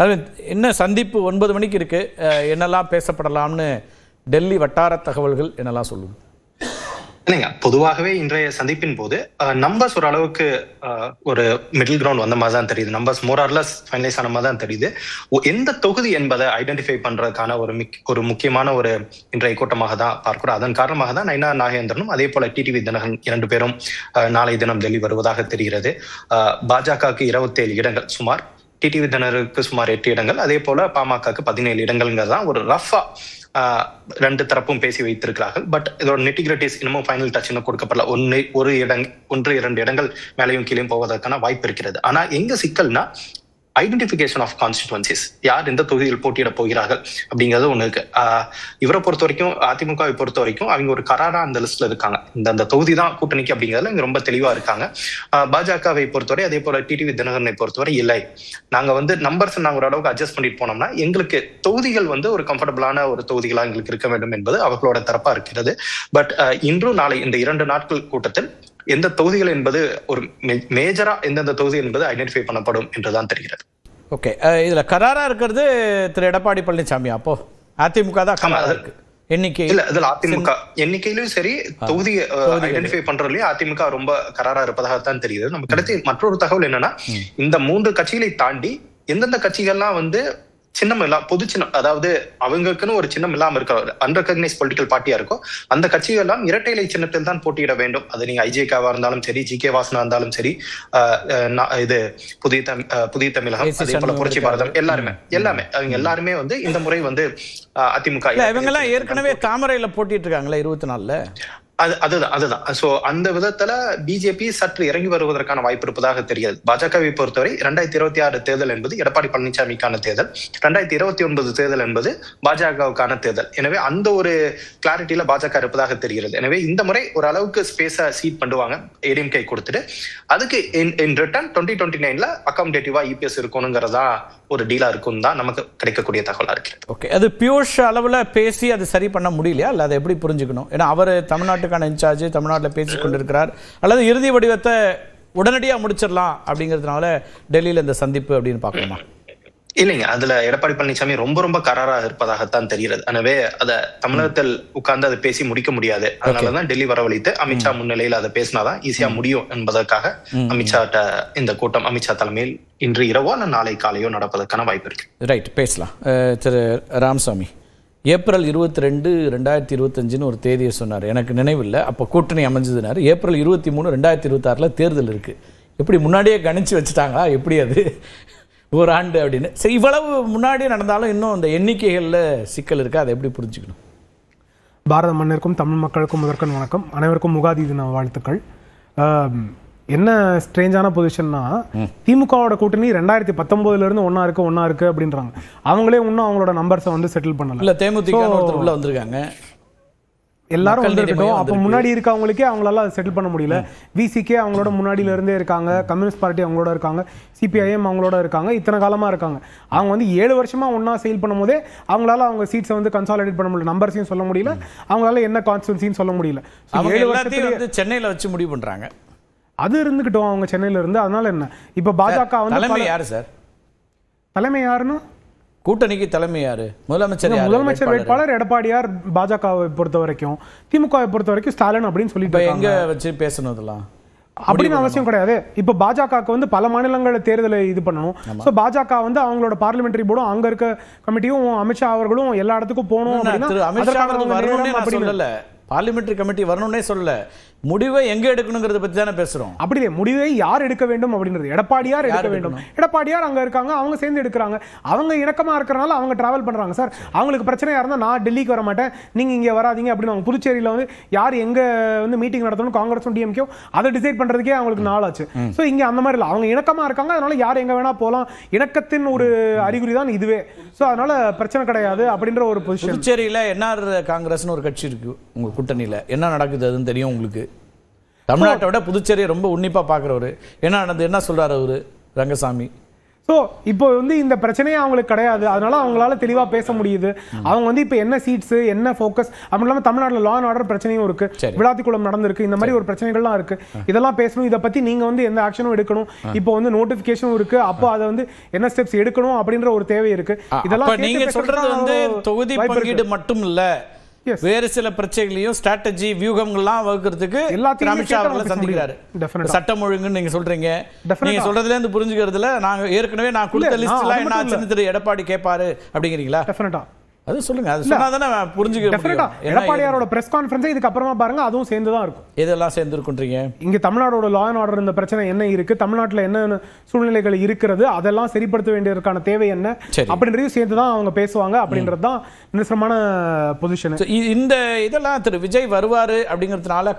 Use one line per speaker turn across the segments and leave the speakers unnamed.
அரவிந்த், என்ன சந்திப்பு 9 மணிக்கு இருக்கு, என்னெல்லாம் பேசப்படலாம்னு டெல்லி வட்டார தகவல்கள் என்னெல்லாம் சொல்லுங்க?
இல்லைங்க, பொதுவாகவே இன்றைய சந்திப்பின் போது நம்பர்ஸ் ஒரு அளவுக்கு ஒரு மிடில் கிரவுண்ட் வந்த மாதிரி தான் தெரியுது. நம்பர்ஸ் மோரார்லஸ் ஃபைனலைஸ் ஆன மாதிரி தான் தெரியுது. எந்த தொகுதி என்பதை ஐடென்டிஃபை பண்றதுக்கான ஒரு முக்கியமான ஒரு இன்றைய கூட்டமாக தான் பார்க்கிறோம். அதன் காரணமாக தான் நயினா நாகேந்திரனும் அதே போல டிடிவி தினகரன் 2 பேரும் நாளை தினம் டெல்லி வருவதாக தெரிகிறது. பாஜகவுக்கு 27 இடங்கள் சுமார், டிடிவி தினகருக்கு சுமார் 8 இடங்கள், அதே போல பாமகக்கு 17 இடங்கள்ங்கிறது தான் ஒரு ரஃபா 2 தரப்பும் பேசி வைத்திருக்கிறார்கள். பட் இதோட நெட்டிகிரிட்டிஸ் இன்னமும் ஃபைனல் டச் இன்னும் கொடுக்கப்படல. 1-2 இடங்கள் மேலையும் கீழையும் போவதற்கான வாய்ப்பு இருக்கிறது. ஆனா எங்க சிக்கல்னா ஐடென்டிபிகேஷன் ஆஃப் கான்ஸ்டிடுவன்சிஸ், யார் எந்த தொகுதியில் போட்டியிட போகிறார்கள் அப்படிங்கிறது ஒண்ணு இருக்கு. இவரை பொறுத்த வரைக்கும், அதிமுகவை பொறுத்த வரைக்கும் அவங்க ஒரு கராரா அந்த லிஸ்ட்ல இருக்காங்க. இந்த தொகுதி தான் கூட்டணிக்கு அப்படிங்கிறதுல இங்க ரொம்ப தெளிவா இருக்காங்க. பாஜகவை பொறுத்தவரை, அதே போல டிடிவி தினகரனை பொறுத்தவரை இல்லை, நாங்க நம்பர்ஸ் நாங்க ஒரு அளவுக்கு அட்ஜஸ்ட் பண்ணிட்டு போனோம்னா எங்களுக்கு தொகுதிகள் ஒரு கம்ஃபர்டபுளான ஒரு தொகுதிகளா எங்களுக்கு இருக்க வேண்டும் என்பது அவர்களோட தரப்பா இருக்கிறது. பட் இன்றும் நாளை இந்த 2 நாட்கள் கூட்டத்தில் எந்த தொகுதிகள் என்பது ஒரு மேஜரா எந்தெந்த தொகுதி என்பது ஐடென்டிஃபை பண்ணப்படும் என்றுதான் தெரிகிறது.
ஓகே, இதுல கராரா இருக்கிறது திரு எடப்பாடி பழனிசாமி. அப்போ அதிமுக தான் எண்ணிக்கை
இல்ல, இதுல அதிமுக எண்ணிக்கையிலும் சரி, தொகுதி ஐடென்டிஃபை பண்றதுலயும் அதிமுக ரொம்ப கராரா இருப்பதாகத்தான் தெரியுது. நம்ம கிடைச்ச மற்றொரு தகவல் என்னன்னா, இந்த 3 கட்சிகளை தாண்டி எந்தெந்த கட்சிகள்லாம் சின்னம் இல்லாம, பொது சின்னம், அதாவது அவங்களுக்குன்னு ஒரு சின்னம் இல்லாம இருக்க அன்ரெகக்னைஸ் பொலிட்டிக்கல் பார்ட்டியா இருக்கும், அந்த கட்சிகள் எல்லாம் இரட்டை இலை சின்னத்தில் தான் போட்டியிட வேண்டும். அது நீங்க ஐஜேகாவா இருந்தாலும் சரி, ஜி.கே. வாசனா இருந்தாலும் சரி, இது புதிய தமிழகம், அதே போல புரட்சி பாரதம், எல்லாமே அவங்க எல்லாருமே இந்த முறை அதிமுக
இவங்க எல்லாம் ஏற்கனவே தாமரையில போட்டிட்டு இருக்காங்களா 24ல.
அதுதான். சோ அந்த விதத்துல பிஜேபி சற்று இறங்கி வருவதற்கான வாய்ப்பு இருப்பதாக தெரியாது. பாஜகவை பொறுத்தவரை 2026 தேர்தல் என்பது எடப்பாடி பழனிசாமிக்கான தேர்தல், 2029 தேர்தல் என்பது பாஜகவுக்கான தேர்தல். எனவே அந்த ஒரு கிளாரிட்டியில பாஜக இருப்பதாக தெரிகிறது. எனவே இந்த முறை ஒரு அளவுக்கு ஸ்பேஸ சீட் பண்ணுவாங்க, ஏடிஎம்கே கொடுத்துட்டு, அதுக்கு இன் ரிட்டர்ன் 2029ல அகாமடேட்டிவா இபிஎஸ் இருக்கணுங்கிறதா ஒரு டீலா இருக்கும் தான் நமக்கு கிடைக்கக்கூடிய தகவலா இருக்கு.
ஓகே, அது பியூஷ் அளவுல பேசி அது சரி பண்ண முடியலையா, இல்ல அதை எப்படி புரிஞ்சுக்கணும்? ஏன்னா அவர் தமிழ்நாட்டுக்கான இன்சார்ஜ், தமிழ்நாட்டில் பேசி கொண்டிருக்கிறார், அல்லது இறுதி வடிவத்தை உடனடியா முடிச்சிடலாம் அப்படிங்கிறதுனால டெல்லியில இந்த சந்திப்பு அப்படின்னு பார்க்கணுமா?
இல்லைங்க, அதுல எடப்பாடி பழனிசாமி ரொம்ப கராரா இருப்பதாகத்தான் தெரிகிறது. எனவே அதை தமிழகத்தில் உட்கார்ந்து அதை பேசி முடிக்க முடியாது. அதனாலதான் டெல்லி வரவழைத்து அமித்ஷா முன்னிலையில் அதை பேசினாதான் ஈஸியா முடியும் என்பதற்காக அமித்ஷாட்ட இந்த கூட்டம் அமித்ஷா தலைமையில் இன்று இரவோ அல்ல நாளை காலையோ நடப்பதற்கான வாய்ப்பு இருக்கு.
ரைட், பேசலாம். திரு ராமசாமி, ஏப்ரல் 22, 2025 ஒரு தேதியை சொன்னார், எனக்கு நினைவில்லை, அப்போ கூட்டணி அமைஞ்சதுனாரு. ஏப்ரல் 23, 2026 தேர்தல் இருக்கு. எப்படி முன்னாடியே கணிச்சு வச்சுட்டாங்களா, எப்படி அது ஒரு ஆண்டு அப்படின்னு? சரி, இவ்வளவு முன்னாடியே நடந்தாலும் இன்னும் இந்த எண்ணிக்கைகளில் சிக்கல் இருக்கு, அதை எப்படி புரிஞ்சுக்கணும்?
பாரத மண்ணிற்கும் தமிழ் மக்களுக்கும் முதற்கண் வணக்கம். அனைவருக்கும் உகாதி தின வாழ்த்துக்கள். என்ன ஸ்ட்ரேஞ்சான பொசிஷன்னா, திமுகவோட கூட்டணி 2019 இருந்து ஒன்னா இருக்கு அப்படின்றாங்க. அவங்களே இன்னும் அவங்களோட நம்பர்ஸை செட்டில் பண்ணல.
இல்ல, தேமுதிக உள்ள வந்திருக்காங்க,
எல்லாரும் வந்துருக்கட்டும். அப்போ முன்னாடி இருக்கவங்களுக்கே அவங்களால செட்டில் பண்ண முடியல. விசிகே அவங்களோட முன்னாடியில இருந்தே இருக்காங்க, கம்யூனிஸ்ட் பார்ட்டி அவங்களோட இருக்காங்க, சிபிஐஎம் அவங்களோட இருக்காங்க, இத்தனை காலமா இருக்காங்க. அவங்க 7 வருஷமா ஒன்னா செயல் பண்ணும் போதே அவங்களால அவங்க சீட்ஸை கன்சாலிடேட் பண்ண முடியல, நம்பர்ஸையும் சொல்ல முடியல, அவங்களால என்ன கான்ஸ்டிட்யூன்சின்னு சொல்ல முடியல.
7 வருஷத்துல சென்னையில வச்சு முடிவு பண்றாங்க.
அது இருந்துகிட்டோம் அவங்க சென்னையில இருந்து. அதனால என்ன, இப்ப பாஜக
தலைமை யாரு சார்?
தலைமை யாருன்னா
கூட்டணிக்கு தலைமை யாரு?
முதலமைச்சர் வேட்பாளர் எடப்பாடியார் பாஜகவை பொறுத்த வரைக்கும். திமுகவை பொறுத்த வரைக்கும் ஸ்டாலின் அப்படின்னு சொல்லிட்டு
எங்க வச்சு பேசணும் இதெல்லாம்
அப்படின்னு அவசியம் கிடையாது. இப்ப பாஜகவுக்கு பல மாநிலங்கள தேர்தலை இது பண்ணணும். சோ பாஜக அவங்களோட பார்லிமெண்டரி போர்டும் அங்க இருக்க கமிட்டியும் அமித்ஷா அவர்களும் எல்லா இடத்துக்கும் போகணும்
அப்படின்னா, பார்லிமெண்டரி கமிட்டி வரணும்னே சொல்லல, முடிவை எங்க எடுக்கணுங்கிறத பத்தி தானே பேசுறோம்.
அப்படியே முடிவை யார் எடுக்க வேண்டும் அப்படின்றது எடப்பாடியார் எடுக்க வேண்டும். எடப்பாடியார் அங்க இருக்காங்க, அவங்க சேர்ந்து எடுக்கிறாங்க. அவங்க இணக்கமா இருக்கிறனால அவங்க டிராவல் பண்றாங்க. சார், அவங்களுக்கு பிரச்சனையா இருந்தா நான் டெல்லிக்கு வர மாட்டேன், நீங்க இங்க வராதீங்க அப்படின்னு அவங்க புதுச்சேரியில யார் எங்க மீட்டிங் நடத்தணும், காங்கிரஸும் டிஎம்கே அதை டிசைட் பண்றதுக்கே அவங்களுக்கு நாள் ஆச்சு. சோ இங்க அந்த மாதிரி இல்ல, அவங்க இணக்கமா இருக்காங்க, அதனால யார் எங்க வேணா போலாம். இணக்கத்தின் ஒரு அறிகுறி தான் இதுவே. சோ அதனால பிரச்சனை கிடையாது அப்படின்ற ஒரு பொசிஷன்.
புதுச்சேரியில என்ஆர் காங்கிரஸ்னு ஒரு கட்சி இருக்கு, உங்க கூட்டணியில என்ன நடக்குது அதுன்னு தெரியும் உங்களுக்கு. தமிழ்நாட்டை விட புதுச்சேரியை ரொம்ப உன்னிப்பா பாக்குறவரு, என்ன நடந்தது, என்ன சொல்றாரு அவரு ரங்கசாமி?
ஸோ இப்போ வந்து இந்த பிரச்சனையே அவங்களுக்கு கிடையாது, அதனால அவங்களால தெளிவா பேச முடியுது. அவங்க வந்து இப்போ என்ன சீட்ஸ் என்ன ஃபோக்கஸ் அப்படி இல்லாமல் தமிழ்நாட்டில் லா அண்ட் ஆர்டர் பிரச்சனையும் இருக்கு, விளாத்திக்குளம் நடந்திருக்கு, இந்த மாதிரி ஒரு பிரச்சனைகள்லாம் இருக்கு. இதெல்லாம் பேசணும், இதை பத்தி நீங்க வந்து எந்த ஆக்ஷனும் எடுக்கணும், இப்போ வந்து நோட்டிபிகேஷனும் இருக்கு, அப்போ அதை வந்து என்ன ஸ்டெப்ஸ் எடுக்கணும் அப்படின்ற ஒரு தேவை இருக்கு. இதெல்லாம்
நீங்க சொல்றது வந்து தொகுதி பங்கீடு மட்டும் இல்ல, வேறு சில பிரச்சனைகளையும் ஸ்ட்ராட்டஜி வியூகங்கள்லாம் வகுக்கிறதுக்கு அமித்ஷா அவர்களை சந்திக்கிறாரு. சட்டம் ஒழுங்குன்னு நீங்க சொல்றீங்க, நீங்க சொல்றதுல இருந்து புரிஞ்சுக்கிறதுல நாங்க ஏற்கனவே நான் கொடுத்த லிஸ்ட்ல என்ன ஆச்சுன்னு திரு எடப்பாடி கேட்பாரு அப்படிங்கிறீங்களா?
டெஃபினட்டா
அது சொல்லுங்க, அது சொன்னாதானே புரிஞ்சுக்க முடியும்.
எடப்பாடியாரோட பிரஸ் கான்ஃபரன்ஸ் இதுக்கு அப்புறமா பாருங்க, அதுவும் சேர்ந்து தான் இருக்கும்.
இதெல்லாம் சேர்ந்து இருக்குன்றீங்க.
இங்க தமிழ்நாடோட லா அண்ட் ஆர்டர் இந்த பிரச்சனை என்ன இருக்கு, தமிழ்நாட்டில் என்ன சூழ்நிலைகள் இருக்கிறது, அதெல்லாம் சரிப்படுத்த வேண்டியதற்கான தேவை என்ன அப்படின்றதையும் சேர்த்து தான் அவங்க பேசுவாங்க அப்படின்றது தான் நிரசனமான பொசிஷன்.
இந்த இதெல்லாம் திரு விஜய் வருவாரு அப்படிங்கிறதுனால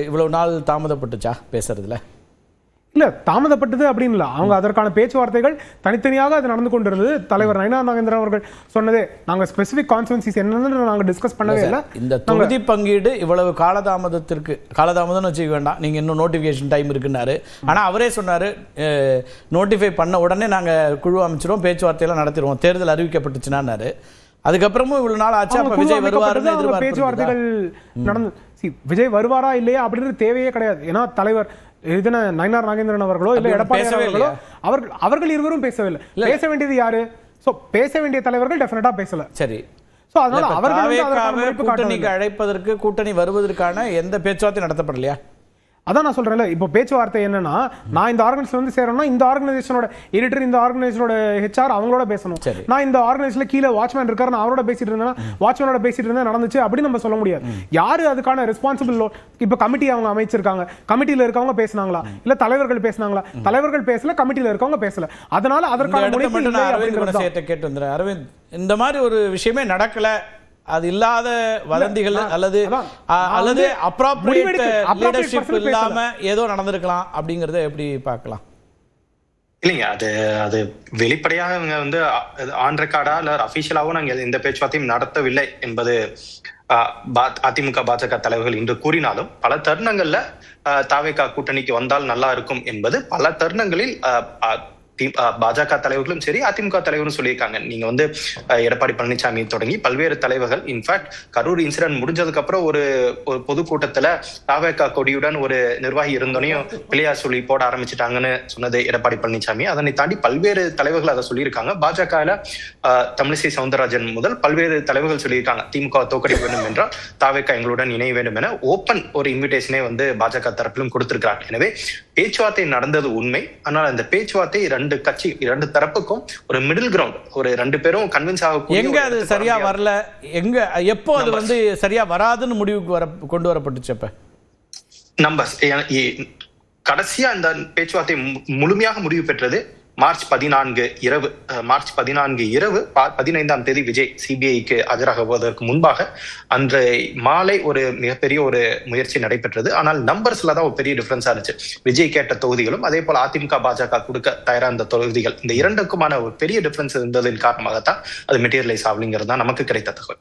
இவ்வளவு நாள் தாமதப்பட்டுச்சா பேசுறதுல?
இல்ல தாமதப்பட்டது அப்படின்னு இல்லை, அவங்க அதற்கான பேச்சுவார்த்தைகள் தனித்தனியாக அது நடந்து கொண்டிருந்தது. தலைவர் நயினார் நாகேந்திரன் அவர்கள் சொன்னதே, நாங்க ஸ்பெசிபிக் கான்ஸ்டிட்யூன்சிஸ் என்னன்னு நாங்க டிஸ்கஸ் பண்ணவே இல்லை.
இந்த தொகுதி பங்கீடு இவ்வளவு காலதாமதம் வச்சுக்க வேண்டாம், நீங்க இன்னும் நோட்டிபிகேஷன் டைம் இருக்குன்னாரு. ஆனா அவரே சொன்னாரு நோட்டிஃபை பண்ண உடனே நாங்க குழு அமைச்சிருவோம், பேச்சுவார்த்தையெல்லாம் நடத்திடுவோம், தேர்தல் அறிவிக்கப்பட்டுச்சுன்னாரு. அதுக்கப்புறமும் இவ்வளவு நாள் ஆச்சு, அப்ப விஜய் வருவாருன்னு
பேச்சுவார்த்தைகள் நடந்து விஜய் வருவாரா இல்லையா அப்படின்றது தேவையே கிடையாது. ஏன்னா தலைவர் நயினார் நாகேந்திரன் அவர்களோ இல்ல எடப்பாடி அவர்களோ அவர்கள் இருவரும் பேசவில்லை. பேச வேண்டியது யாரு? சோ பேச வேண்டிய தலைவர்கள் டெஃபினட்டா பேசல.
சரி,
சோ அதனால அவர்கள்
கூட்டணிக்கு அழைப்பதற்கு, கூட்டணி வருவதற்கான எந்த பேச்சுவார்த்தை நடத்தப்படலையா?
அதான் நான் சொல்றேன்ல, இப்போ பேச்சுவார்த்தை என்னன்னா, நான் இந்த ஆர்கனைசேஷன் வந்து சேரணும்னா இந்த ஆர்கனைசேஷனோட எடிட்டர், இந்த ஆர்கனைசேஷனோட ஹெச்ஆர் அவங்களோட பேசணும். நான் இந்த ஆர்கனைசேஷன்ல கீழே வாட்ச்மேன் இருக்காரு, நான் அவரோட பேசிட்டு இருந்தேன்னா வாட்ச்மேனோட பேசிட்டு இருந்தா நடந்துச்சு அப்படின்னு நம்ம சொல்ல முடியாது. யாரு அதுக்கான ரெஸ்பான்சிபிள்? இப்போ கமிட்டி அவங்க அமைச்சிருக்காங்க, கமிட்டியில இருக்கவங்க பேசினாங்களா இல்ல தலைவர்கள் பேசினாங்களா? தலைவர்கள் பேசல, கமிட்டியில இருக்கவங்க பேசல. அதனால அதற்கான
கேட்டு வந்துறேன். அரவிந்த், இந்த மாதிரி ஒரு விஷயமே நடக்கல, அது இல்லாத வதந்திகள் அல்லது அப்ராப்ரியேட் லீடர்ஷிப் இல்லாம ஏதோ நடந்திருக்கலாம் அப்படிங்கறத எப்படி பார்க்கலாம்?
இல்லைங்க, அது வெளிப்படையாக இவங்க வந்து ஆன் ரெக்கார்டா இல்ல அபிஷியலாவும் நாங்க இந்த பேச்சுவார்த்தையும் நடத்தவில்லை என்பது அதிமுக பாஜக தலைவர்கள் இன்று கூறினாலும், பல தருணங்கள்ல தாவேகா கூட்டணிக்கு வந்தால் நல்லா இருக்கும் என்பது பல தருணங்களில் பாஜக தலைவர்களும் சரி அதிமுக தலைவரும் சொல்லியிருக்காங்க. நீங்க வந்து எடப்பாடி பழனிசாமி தொடங்கி பல்வேறு தலைவர்கள், இன்ஃபேக்ட் கரூர் இன்சிடென்ட் முடிஞ்சதுக்கு அப்புறம் ஒரு பொதுக்கூட்டத்துல தாவேகா கொடியுடன் ஒரு நிர்வாகி இருந்தோனையும் பிள்ளையார் சொல்லி போட ஆரம்பிச்சுட்டாங்கன்னு சொன்னது எடப்பாடி பழனிசாமி. அதனை தாண்டி பல்வேறு தலைவர்கள் அதை சொல்லியிருக்காங்க. பாஜகல தமிழிசை சவுந்தரராஜன் முதல் பல்வேறு தலைவர்கள் சொல்லியிருக்காங்க, திமுக தோற்கடிக்க வேண்டும் என்றால் தாவேகா எங்களுடன் இணைய வேண்டும் என ஓப்பன் ஒரு இன்விடேஷனே வந்து பாஜக தரப்பிலும் கொடுத்திருக்கிறாங்க. எனவே பேச்சுவார்த்தை நடந்தது உண்மை. ஆனால் அந்த பேச்சுவார்த்தை இரண்டு தரப்புக்கும் ஒரு மிடில் கிரவுண்ட், ஒரு ரெண்டு பேரும் கன்வின்ஸ் ஆக
எங்க அது சரியா வரல, எங்க எப்போ அது வந்து சரியா வராதுன்னு முடிவுக்கு கொண்டு வரப்பட்டுச்சு?
நம்பர்ஸ் கடைசியா இந்த பேச்சுவார்த்தை முழுமையாக முடிவு பெற்றது மார்ச் 14 இரவு 15ஆம் தேதி விஜய் சிபிஐக்கு ஆஜராகுவதற்கு முன்பாக அன்று மாலை ஒரு மிகப்பெரிய ஒரு முயற்சி நடைபெற்றது. ஆனால் நம்பர்ஸ்ல தான் ஒரு பெரிய டிஃபரன்ஸா இருந்துச்சு. விஜய் கேட்ட தொகுதிகளும் அதே போல அதிமுக பாஜக கொடுக்க தயாரா இருந்த தொகுதிகள், இந்த இரண்டுக்குமான ஒரு பெரிய டிஃபரன்ஸ் இருந்ததின் காரணமாகத்தான் அது மெட்டீரியலைஸ் ஆகலைங்கிறது தான் நமக்கு கிடைத்த தகவல்.